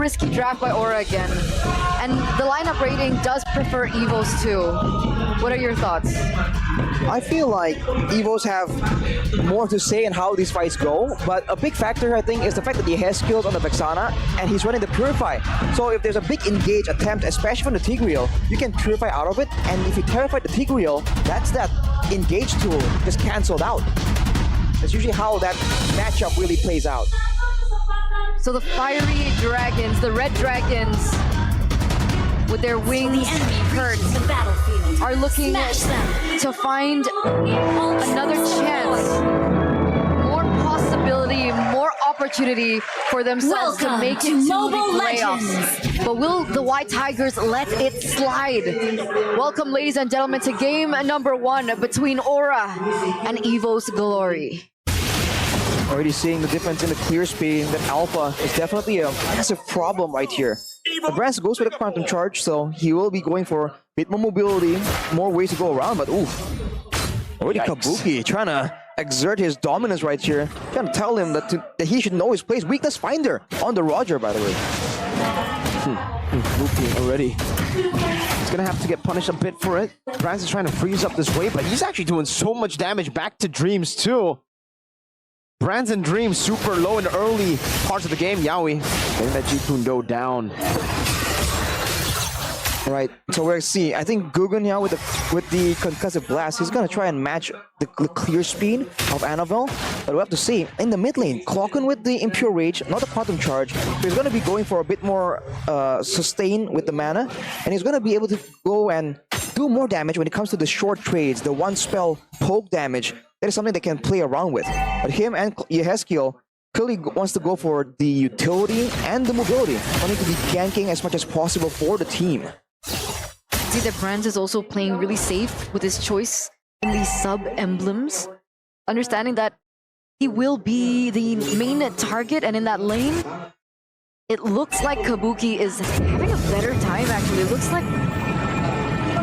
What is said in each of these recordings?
risky draft by Aura again. And the lineup rating does prefer evos too. What are your thoughts? I feel like evos have more to say in how these fights go, but a big factor I think is the fact that he has skills on the Vexana and he's running the Purify. So if there's a big engage attempt, especially from the Tigreal, you can Purify out of it, and if you terrify the Tigreal, that's that engage tool just cancelled out. That's usually how that matchup really plays out. So the fiery dragons, the red dragons, with their wings hurt, are looking to find another chance, more possibility, more opportunity for themselves to make it to the playoffs. But will the White Tigers let it slide? Welcome, ladies and gentlemen, to game number 1 between Aura and Evo's Glory. Already seeing the difference in the clear speed. That Alpha is definitely a massive problem right here. The Brands goes with a quantum charge, so he will be going for a bit more mobility, more ways to go around, but oof. Already Kabuki trying to exert his dominance right here. Trying to tell him that he should know his place. Weakness finder on the Roger, by the way. Kabuki already. He's gonna have to get punished a bit for it. Brands is trying to freeze up this wave, but he's actually doing so much damage back to Dreams too. Brands and Dreams super low in the early parts of the game. Yaoi getting that Jikundo down. Right, so we're see. I think Gugun now with the concussive blast, he's gonna try and match the clear speed of Annabelle. But we have to see in the mid lane, Clocken with the Impure Rage, not the Quantum Charge. He's gonna be going for a bit more sustain with the mana, and he's gonna be able to go and do more damage when it comes to the short trades, the one spell poke damage. That is something they can play around with. But him and Yehezkiel clearly wants to go for the utility and the mobility, wanting to be ganking as much as possible for the team. See that Brands is also playing really safe with his choice in these sub-emblems, understanding that he will be the main target, and in that lane, it looks like Kabuki is having a better time actually. It looks like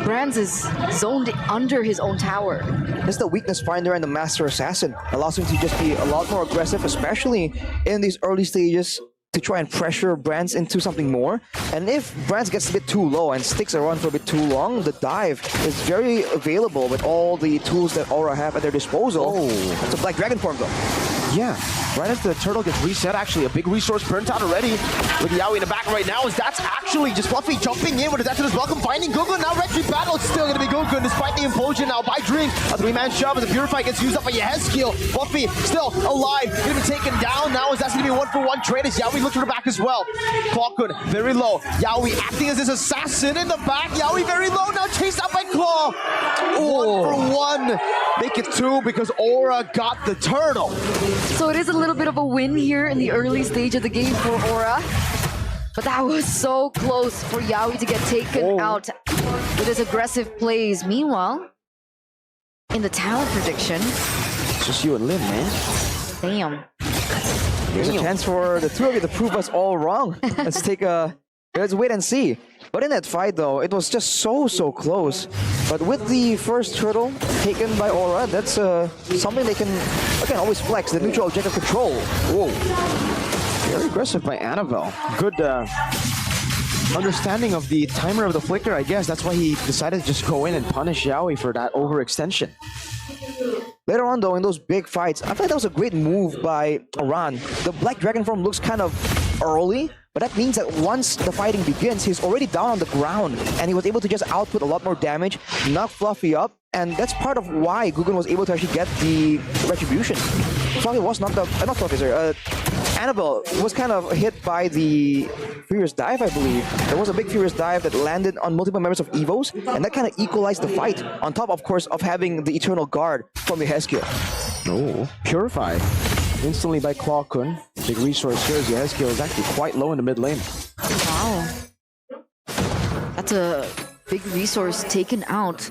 Brands is zoned under his own tower. It's the weakness finder and the master assassin. Allows him to just be a lot more aggressive, especially in these early stages, to try and pressure Brands into something more. And if Brands gets a bit too low and sticks around for a bit too long, the dive is very available with all the tools that Aura have at their disposal. Oh, it's a Black Dragon form though. Yeah, right as the turtle gets reset, actually a big resource burnt out already. With Yaoi in the back right now, is that's actually just Fluffy jumping in with his Exodus Welcome, finding Gugun. Now Retry Battle, it's still gonna be Gugun despite the implosion now by Dream. A 3-man shove as the Purify gets used up by Yehezkiel. Fluffy still alive, gonna be taken down now as that's gonna be 1-for-1 trade as Yaoi looks for the back as well. Clockwood very low. Yaoi acting as his assassin in the back. Yaoi very low, now chased out by Claw. 1-for-1. Make it 2 because Aura got the turtle. So it is a little bit of a win here in the early stage of the game for Aura. But that was so close for Yaoi to get taken out with his aggressive plays. Meanwhile, in the talent prediction... It's just you and Lin, man. Damn. Here's a chance for the two of you to prove us all wrong. Let's wait and see. But in that fight though, it was just so close. But with the first turtle taken by Aura, that's something they can always flex, the neutral objective control. Whoa. Very aggressive by Annabelle. Good understanding of the timer of the flicker, I guess. That's why he decided to just go in and punish Yaoi for that overextension. Later on though, in those big fights, I thought that was a great move by Aran. The Black Dragon form looks kind of early, but that means that once the fighting begins, he's already down on the ground, and he was able to just output a lot more damage, knock Fluffy up, and that's part of why Gugun was able to actually get the retribution. Fluffy was not Fluffy, sorry. Annabelle was kind of hit by the Furious Dive, I believe. There was a big Furious Dive that landed on multiple members of Evos, and that kind of equalized the fight, on top, of course, of having the Eternal Guard from Yehezkiel. Oh, Purified instantly by Claw-kun. Big resource here as Yehezkiel is actually quite low in the mid lane. Wow. That's a big resource taken out.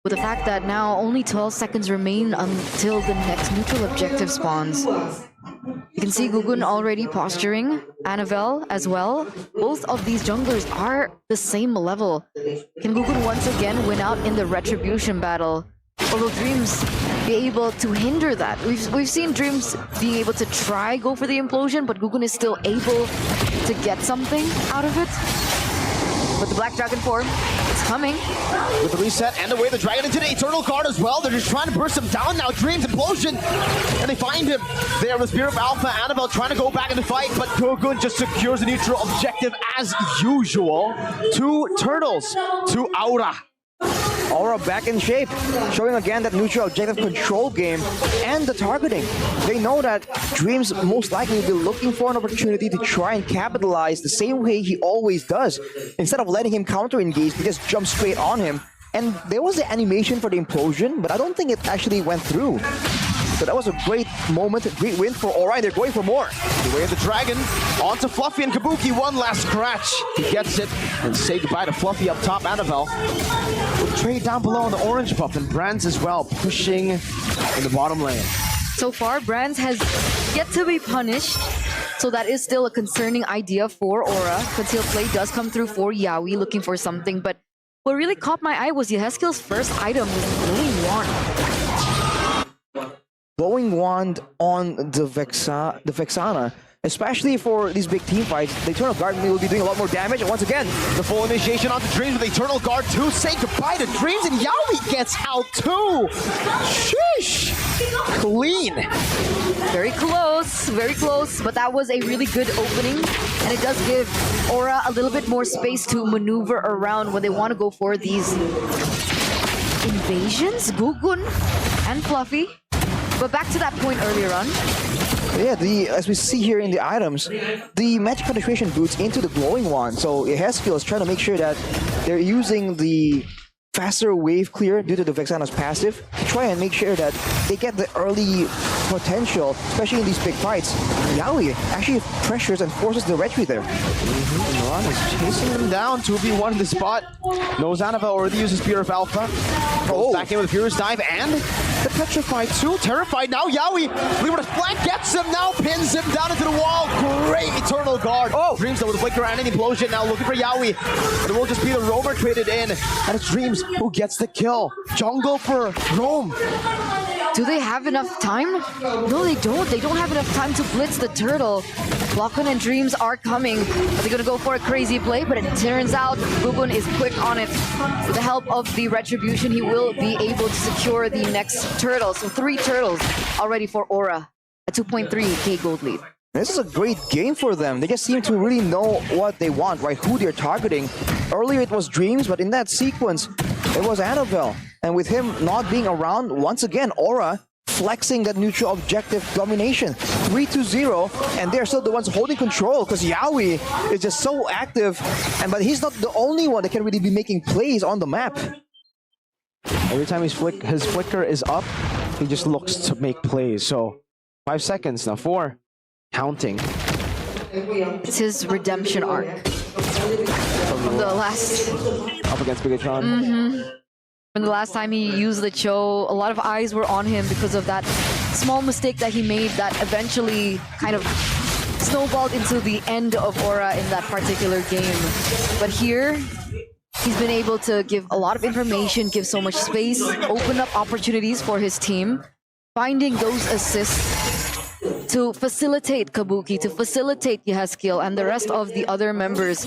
With the fact that now only 12 seconds remain until the next neutral objective spawns. You can see Gugun already posturing, Annabelle as well. Both of these junglers are the same level. Can Gugun once again win out in the retribution battle? Or will Dreams be able to hinder that? We've seen Dreams being able to try go for the implosion, but Gugun is still able to get something out of it. But the Black Dragon form is coming. With the reset and the way the Dragon into the Eternal Guard as well. They're just trying to burst him down now. Dreams Implosion. And they find him there with Spirit of Alpha. Annabelle trying to go back in the fight, but Gogun just secures a neutral objective as usual. 2 turtles to Aura. Aura back in shape, showing again that neutral objective control game and the targeting. They know that Dreams most likely will be looking for an opportunity to try and capitalize the same way he always does. Instead of letting him counter-engage, they just jump straight on him. And there was the animation for the implosion, but I don't think it actually went through. So that was a great moment, a great win for Aura, and they're going for more. The way of the Dragon, onto Fluffy and Kabuki, one last scratch. He gets it, and say goodbye to Fluffy up top, Annabelle. We'll trade down below on the orange buff, and Brands as well, pushing in the bottom lane. So far, Brands has yet to be punished. So that is still a concerning idea for Aura. Concealed Play does come through for Yaoi, looking for something, but what really caught my eye was Yehezkiel's first item was Glowing Wand. Glowing Wand on the Vexana, especially for these big team fights. The Eternal Guard will be doing a lot more damage, and once again, The full initiation onto Dreams with Eternal Guard 2. Say goodbye to Dreams, and Yaoi gets out too. Sheesh. Clean. Very close, but that was a really good opening, and it does give Aura a little bit more space to maneuver around when they want to go for these invasions, Gogun and Fluffy. But back to that point earlier on. yeah, as we see here in the items, the magic penetration boots into the Glowing Wand. So Yehezkiel is trying to make sure that they're using the faster wave clear due to the Vexana's passive to try and make sure that they get the early potential, especially in these big fights. Yaoi actually pressures and forces the retreat there. Ron is chasing them down. 2v1 in the spot. Knows Annabelle already uses Spear of Alpha. Goes back in with Furious Dive and the Petrified too. Terrified now. Yaoi, Libera's flank gets him now, pins him down into the wall. Great Eternal Guard. Dreams though with the Flicker and an Implosion now looking for Yaoi. But it will just be the Roamer traded in. And it's Dreams who gets the kill. Jungle for Rome. Do they have enough time? No, they don't. They don't have enough time to blitz the turtle. Lachlan and Dreams are coming. Are they going to go for a crazy play? But it turns out Gogun is quick on it. With the help of the Retribution, he will be able to secure the next turtle. So 3 turtles already for Aura. A 2.3k gold lead. This is a great game for them. They just seem to really know what they want, right? Who they're targeting. Earlier it was Dreams, but in that sequence, it was Annabelle. And with him not being around, once again, Aura flexing that neutral objective domination. 3-0, and they're still the ones holding control because Yaoi is just so active. But he's not the only one that can really be making plays on the map. Every time his flicker is up, he just looks to make plays. So 5 seconds now, 4. Counting. It's his redemption arc. From the last... Up against Bigatron. From the last time he used the Cho, a lot of eyes were on him because of that small mistake that he made that eventually kind of snowballed into the end of Aura in that particular game. But here, he's been able to give a lot of information, give so much space, open up opportunities for his team, finding those assists to facilitate Kabuki, to facilitate Yehezkiel and the rest of the other members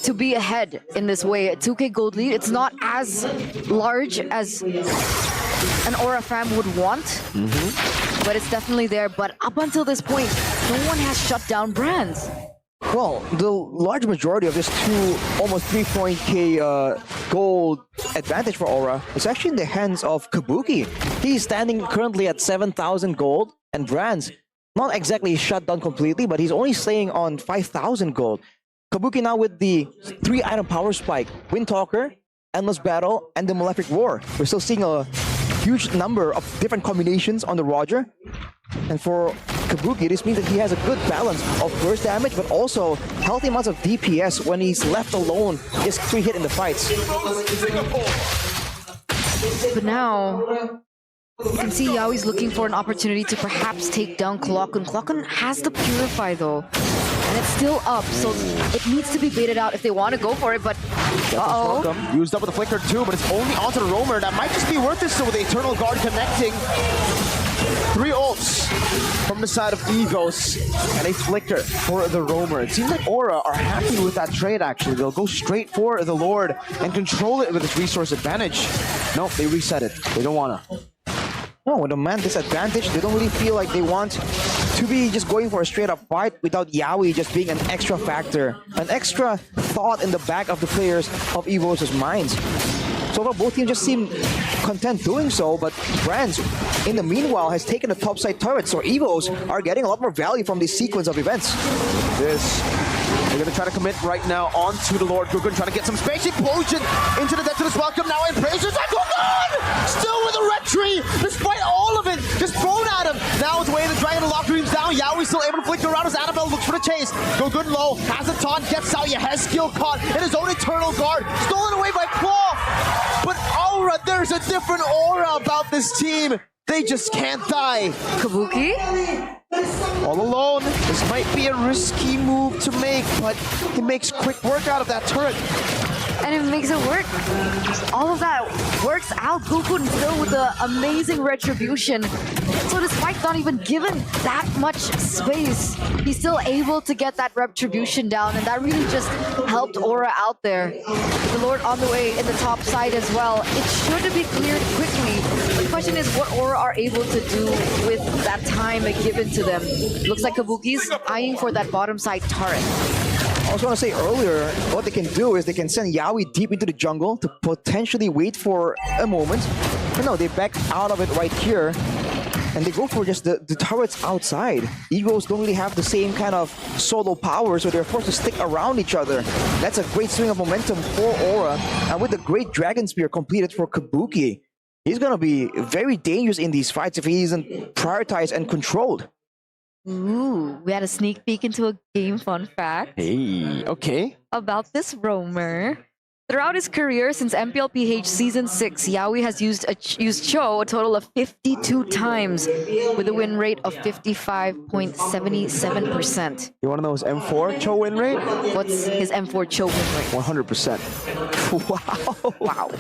to be ahead in this way. A 2k gold lead, it's not as large as an Aura fam would want, but it's definitely there. But up until this point, no one has shut down Brands. Well, the large majority of this almost 3.k gold advantage for Aura is actually in the hands of Kabuki. He's standing currently at 7,000 gold, and Brands not exactly shut down completely, but he's only staying on 5,000 gold. Kabuki now with the 3-item power spike, Windtalker, Endless Battle, and the Malefic Roar. We're still seeing a huge number of different combinations on the Roger. And for Kabuki, this means that he has a good balance of burst damage, but also healthy amounts of DPS when he's left alone, just 3 hit in the fights. But now, you can see Yaoi's looking for an opportunity to perhaps take down Clocken. Clocken has the Purify though, and it's still up, so it needs to be baited out if they want to go for it, but Used up with the Flicker too, but it's only onto the Roamer. That might just be worth it still with the Eternal Guard connecting. 3 ults from the side of evos and a flicker for the roamer. It seems like Aura are happy with that trade actually. They'll go straight for the Lord and control it with its resource advantage. Nope, they reset it. They don't wanna. No, with a man disadvantage, they don't really feel like they want to be just going for a straight up fight without Yawi just being an extra factor, an extra thought in the back of the players of evos' minds. So far, both teams just seem content doing so, but Brands, in the meanwhile, has taken the topside turret, so evos are getting a lot more value from this sequence of events. They're gonna try to commit right now onto the Lord Gugun, trying to get some space explosion into the Death Welcome now in praises. And Gugun! Still with a red tree, despite all of it, just thrown at him. Now it's weighing the Dragon and Lock Dreams down. Yaoi's still able to flick around as Annabelle looks for the chase. Gugun low, has a taunt, gets out, has skill caught in his own Eternal Guard, stolen away by Claw. But Aura, there's a different aura about this team. They just can't die. Kabuki? All alone. This might be a risky move to make, but he makes quick work out of that turret. And it makes it work. All of that works out. Gukun still with the amazing retribution. So despite not even given that much space, he's still able to get that retribution down, and that really just helped Aura out there. The Lord on the way in the top side as well. It should be cleared quickly. The question is what Aura are able to do with that time given to them. Looks like Kabuki's eyeing for that bottom side turret. I was going to say earlier, what they can do is they can send Yawi deep into the jungle to potentially wait for a moment. But no, they back out of it right here. And they go for just the turrets outside. Egos don't really have the same kind of solo power, so they're forced to stick around each other. That's a great swing of momentum for Aura. And with the great Dragon Spear completed for Kabuki, he's going to be very dangerous in these fights if he isn't prioritized and controlled. Ooh, we had a sneak peek into a game fun fact. Hey, okay. About this roamer. Throughout his career since MPL PH Season 6, Yawi has used Cho a total of 52 times with a win rate of 55.77%. You want to know his M4 Cho win rate? What's his M4 Cho win rate? 100%. Wow.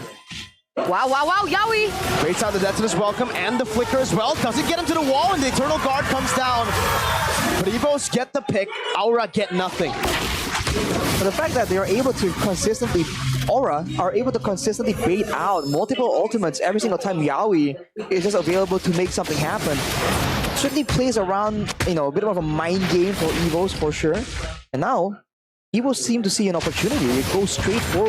Wow, Yawi! Waits out the Death Welcome and the Flicker as well. Doesn't get him to the wall and the Eternal Guard comes down. But evos get the pick, Aura get nothing. But the fact that they are able to consistently, Aura are able to consistently bait out multiple ultimates every single time Yawi is just available to make something happen, certainly plays around, a bit of a mind game for evos for sure. And now, evos seem to see an opportunity. It goes straight for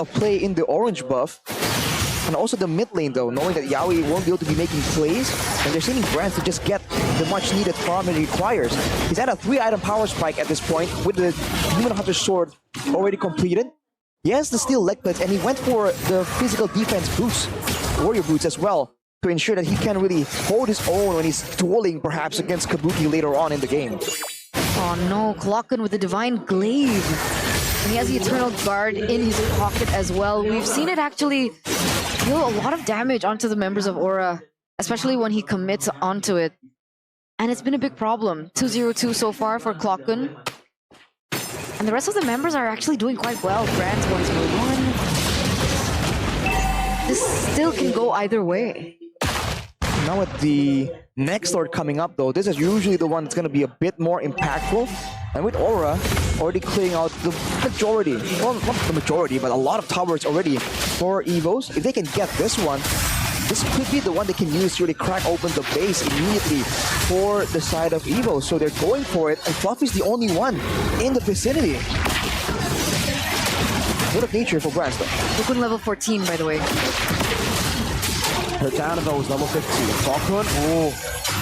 a play in the orange buff. And also the mid lane though, knowing that Yawi won't be able to be making plays, and they're sending Brands to just get the much needed farm it requires. He's at a 3-item power spike at this point with the Demon Hunter Sword already completed. He has the steel leg plates and he went for the physical defense boots, warrior boots as well, to ensure that he can really hold his own when he's dueling perhaps against Kabuki later on in the game. Oh no, Clocken with the Divine Glaive. And he has the Eternal Guard in his pocket as well. We've seen it actually deal a lot of damage onto the members of Aura, especially when he commits onto it. And it's been a big problem. 2-0-2 so far for Clocken. And the rest of the members are actually doing quite well. Brands 1-0-1. This still can go either way. Now with the next Lord coming up though, this is usually the one that's going to be a bit more impactful. And with Aura already clearing out the majority, well, not the majority, but a lot of towers already for evos. If they can get this one, this could be the one they can use to really crack open the base immediately for the side of evos. So they're going for it, and Fluffy's the only one in the vicinity. What a nature for Brands though. Gukun level 14, by the way. Her Annabelle was level 15. Falcon,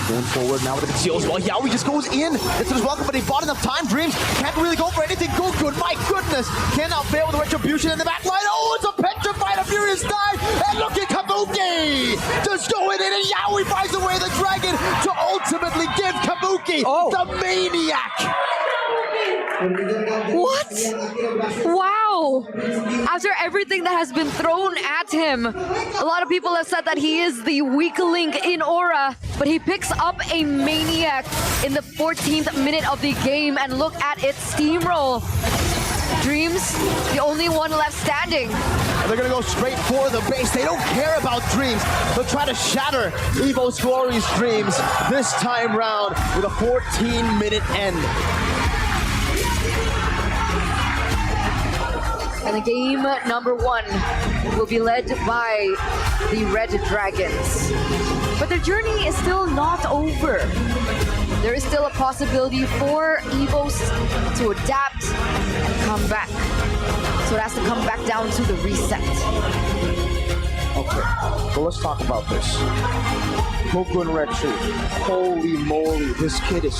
going forward now with the conceal as well. Yawi just goes in. This is welcome, but he bought enough time. Dreams can't really go for anything. Good, my goodness. Cannot fail with the retribution in the back line. Oh, it's a petrified, a furious dive. And look at Kabuki just going in, and Yawi buys away the dragon to ultimately give Kabuki the maniac. What? Wow! After everything that has been thrown at him, a lot of people have said that he is the weak link in Aura, but he picks up a maniac in the 14th minute of the game, and look at it steamroll. Dreams, the only one left standing. and they're gonna go straight for the base. They don't care about dreams. They'll try to shatter Evo's Glory's dreams this time round with a 14-minute end. And the game number 1 will be led by the Red Dragons. But their journey is still not over. There is still a possibility for evos to adapt and come back. So it has to come back down to the reset. Okay, so let's talk about this. Goku and Red Tree. Holy moly, this kid is